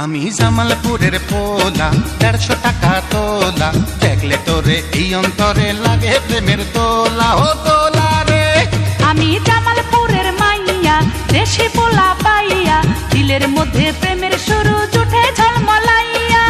আমি জামালপুরের পোলা 150 টাকা তোলা দেখলে তোরে এই অন্তরে লাগে প্রেমের দোলা ও দোলা রে আমি জামালপুরের মাইয়া দেশি পোলা পাইয়া দিলের মধ্যে প্রেমের শুরু জুটে ঝলমলাইয়া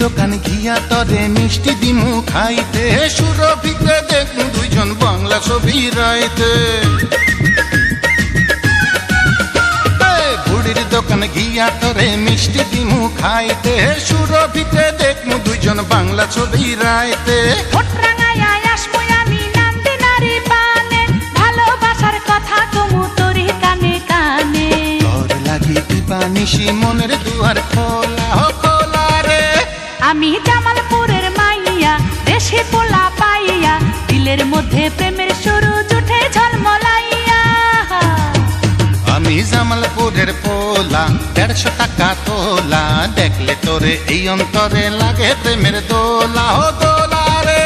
দোকান গিয়া তরে মিষ্টি দিমু খাইতে সুরভিতে দেখু দুইজন বাংলা ছবি রাইতে বুড়ির দোকান গিয়া তরে মিষ্টি দিমু খাইতে সুরভিতে দেখু দুইজন বাংলা ছবি রাইতে ভালোবাসার কথা কমু তোরি কানে কানে তোর লাগি দিবানিশি মনের দুয়ার খোলা খোলা রে আমি জামালপুরের মাইয়া দেশি পোলা পাইয়া দিলের মধ্যে প্রেমের শুরু জুটে ঝলমলাইয়া আমি জামালপুরের পোলা 150 টাকা তোলা দেখলে তোরে এই অন্তরে লাগে প্রেমের দোলা ও দোলা রে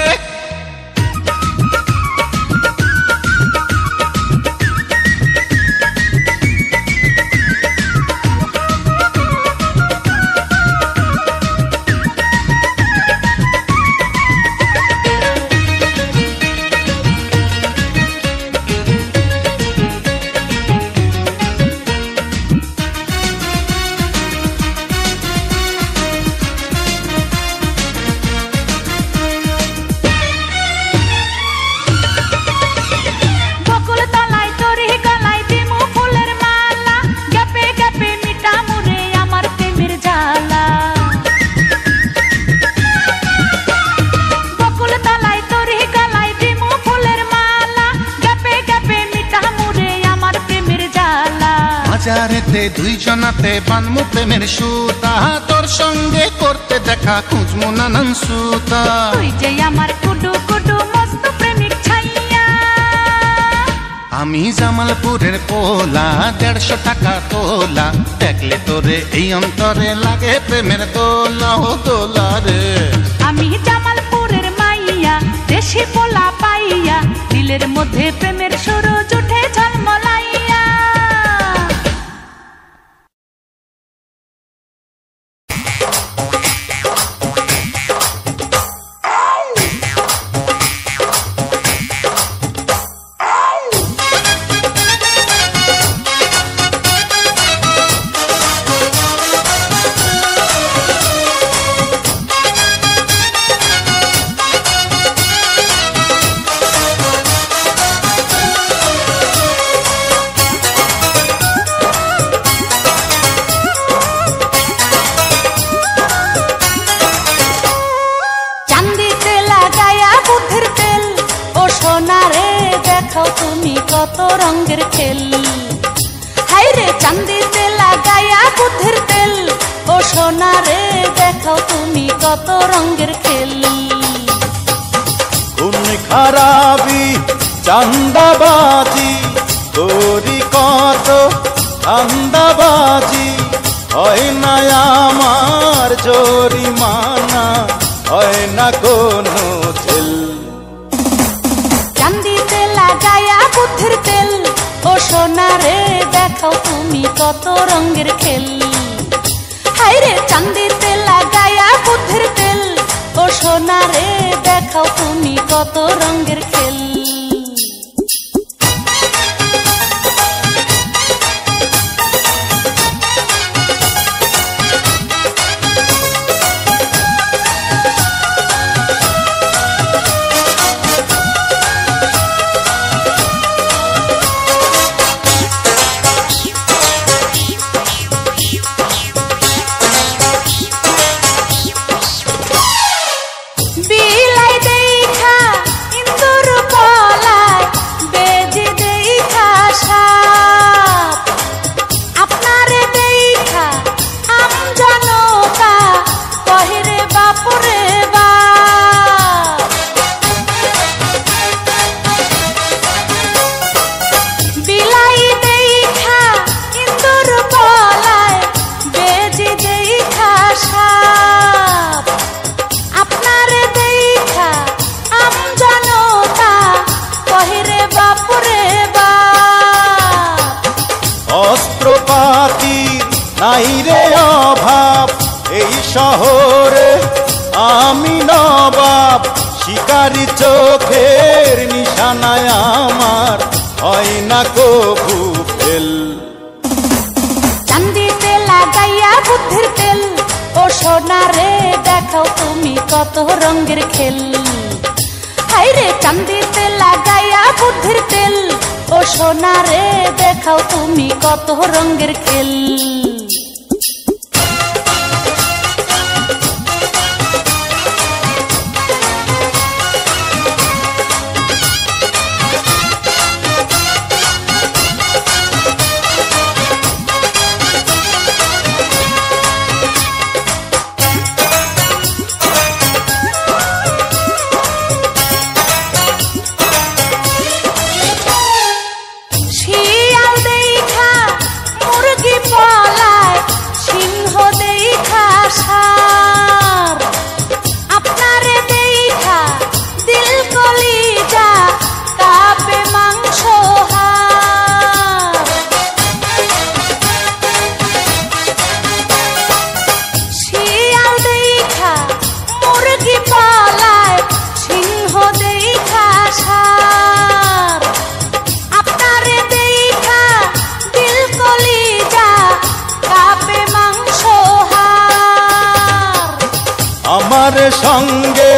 বাজারেতে দুইজনাতে বানমু প্রেমের সুতা তোর সঙ্গে করতে দেখা খুঁজমু নানান সুতা তুই যে আমার কুডু কুডু মস্ত প্রেমিক ছাইয়া আমি জামালপুরের পোলা 150 টাকা তোলা দেখলে তোরে এই অন্তরে লাগে প্রেমের দোলা ও দোলা রে আমি জামালপুরের মাইয়া দেশি পোলা পাইয়া দিলের মধ্যে প্রেমের শুরু জুটে ঝলমলাইয়া তুমি কত রঙের খেল হাইরে চাঁদিতে লাগায়া বুদ্ধির তেল ও সোনা রে দেখো তুমি কত রঙের খেল কোন খারাপি চান্দাবাজি তোরি কত চান্দাবাজি হয় না আমার জরিমানা হয় না কোনো ছেল চাঁদিতে লাগায়া বুদ্ধির তেল ও সোনা রে দেখো তুমি কত রঙের খেল হাইরে চাঁদিতে লাগায়া বুদ্ধির তেল ও সোনা রে দেখো তুমি কত রঙের খেল বিলাই দেখা ইন্দুর বল নাই রে অভাব এই শহরে আমি নবাব শিকারি চোখের নিশানায় আমার হয় না কবু ফেল চান্দিতে লাগাইয়া বুদ্ধির তেল ও সোনা রে দেখাও তুমি কত রঙের খেল হাইরে চান্দিতে লাগাইয়া বুদ্ধির তেল ও সোনা রে দেখাও তুমি কত রঙের খেল আমার সঙ্গে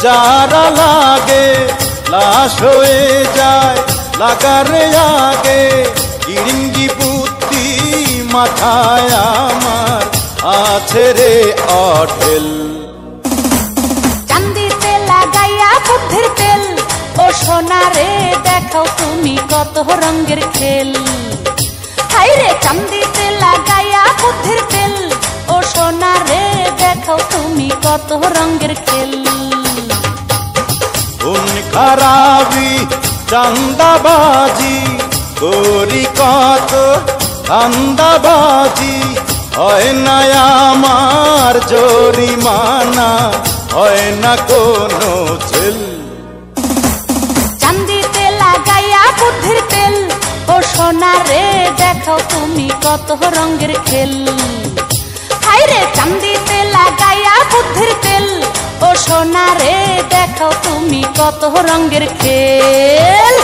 যারা লাগে লাশ হয়ে যায় লাগার আগে ইরিঙ্গি বুদ্ধি মাথায় আমার আছে রে অঢেল চান্দিতে লাগাইয়া বুদ্ধির তেল ও সোনা রে দেখাও তুমি কত রঙের খেল হাইরে চান্দিতে লাগাইয়া বুদ্ধির তেল ও সোনা রে দেখাও তুমি কত রঙের খেল খুন খারাপি চান্দাবাজি করি কত ধান্দাবাজি হয় না আমার জরিমানা হয় না কোনো ছেল চান্দিতে লাগাইয়া বুদ্ধির তেল ও সোনা রে দেখাও তুমি কত রঙের খেল হাইরে চান্দিতে লাগাইয়া বুদ্ধির তেল ও সোনা রে দেখাও তুমি কত রঙের খেল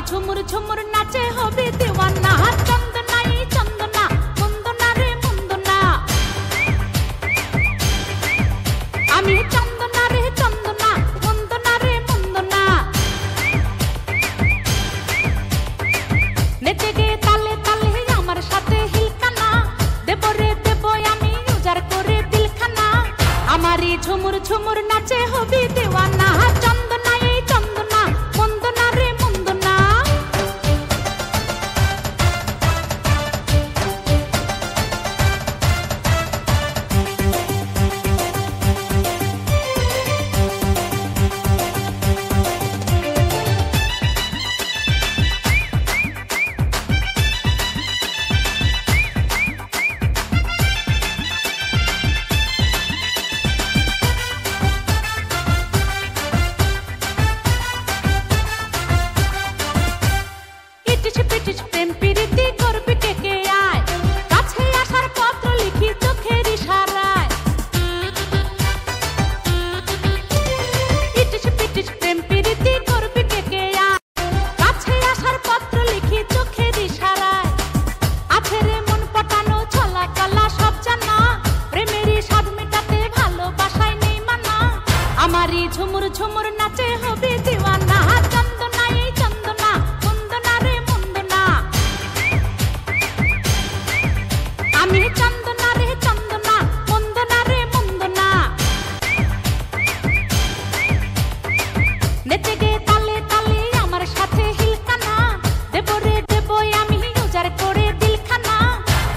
ঝুমুর ঝুমুর নাচে হবি দিওয়ানা চন্দনাই চন্দনা মুন্দনা রে মুন্দনা আমি চন্দনা রে চন্দনা মুন্দনা রে মুন্দনা নেচে গে তালে তালে আমার সাথে হিলকানা দেব রে দেব আমি উজাড় করে দিলখানা আমারই ঝুমুর ঝুমুর নাচে হবি দিওয়ানা চন্দনাই চন্দনা মুন্দনা রে মুন্দনা ঝুমুর ঝুমুর নাচে হবি দিওয়ানা চন্দনাই চন্দনা মুন্দনা রে মুন্দনা আমি চন্দনা রে চন্দনা মুন্দনা রে মুন্দনা নেচে গে তালে তালে আমার সাথে হিলকানা দেব রে দেব আমি উজাড় করে দিলখানা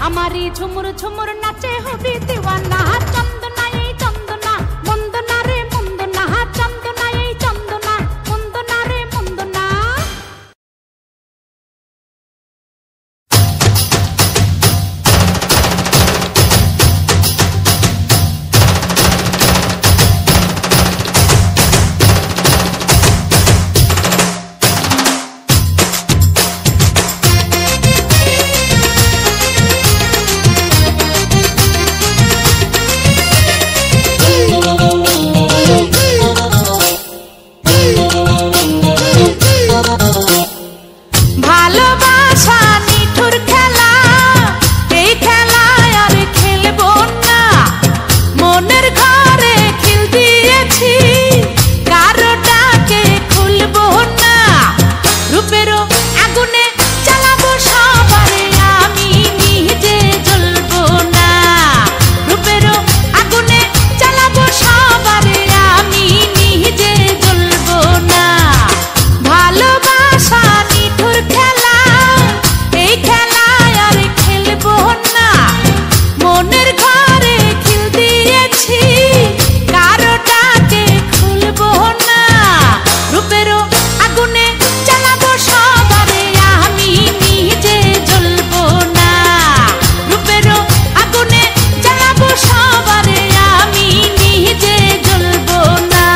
আমারই ঝুমুর ঝুমুর নাচে হবি দিওয়ানা চন্দনাই চন্দনা মুন্দনা রে মুন্দনা চন্দনাই চন্দনা মুন্দনা রে মুন্দনা ভালোবাসা নিঠুর খেলা এই খেলায় আর খেলবো না মনের ঘরে খিল দিয়েছি কারোটাকে খুলবো না রূপেরও আগুনে জ্বালাবো সবারে আমি নিজে জ্বলবো না রূপেরও আগুনে জ্বালাবো সবারে আমি নিজে জ্বলবো না ভালোবাসা নিঠুর খেলা এই খেলায় আর খেলবো না মনের ঘরে খিল দিয়েছি কারোটাকে খুলবো না রূপেরও আগুনে জ্বালাবো সবারে আমি নিজে জ্বলবো না রূপেরও আগুনে জ্বালাবো সবারে আমি নিজে জ্বলবো না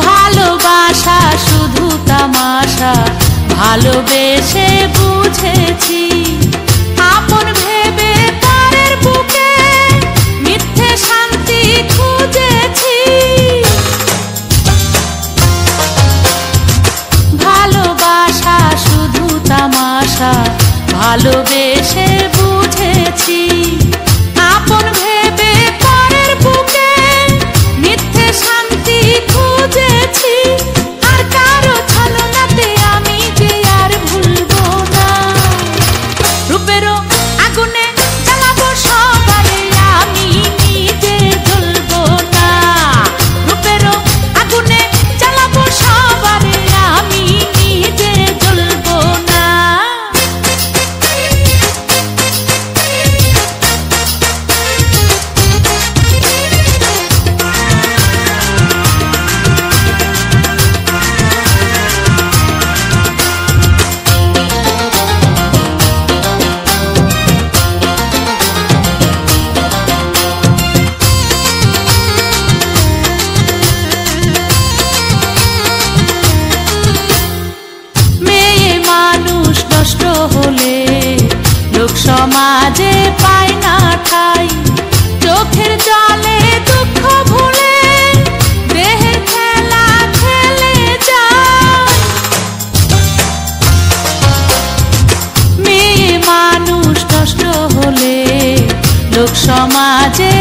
ভালোবাসা শুধু তামাশা ভালোবেসে বুঝেছি আপন ভেবে পরের বুকে মিথ্যে শান্তি খুঁজেছি ভালোবাসা শুধু তামাশা ভালোবেসে বুঝেছি আপন ভেবে পরের বুকে মিথ্যে শান্তি খুঁজেছি আর কারো ছলনাতে আমি যে আর ভুলবো না নষ্ট হলে লোক সমাজে পায় না ঠাই চোখের জলে দুঃখ ভুলে দেহের খেলা খেলে যায় মেয়ে মানুষ নষ্ট হলে লোক সমাজে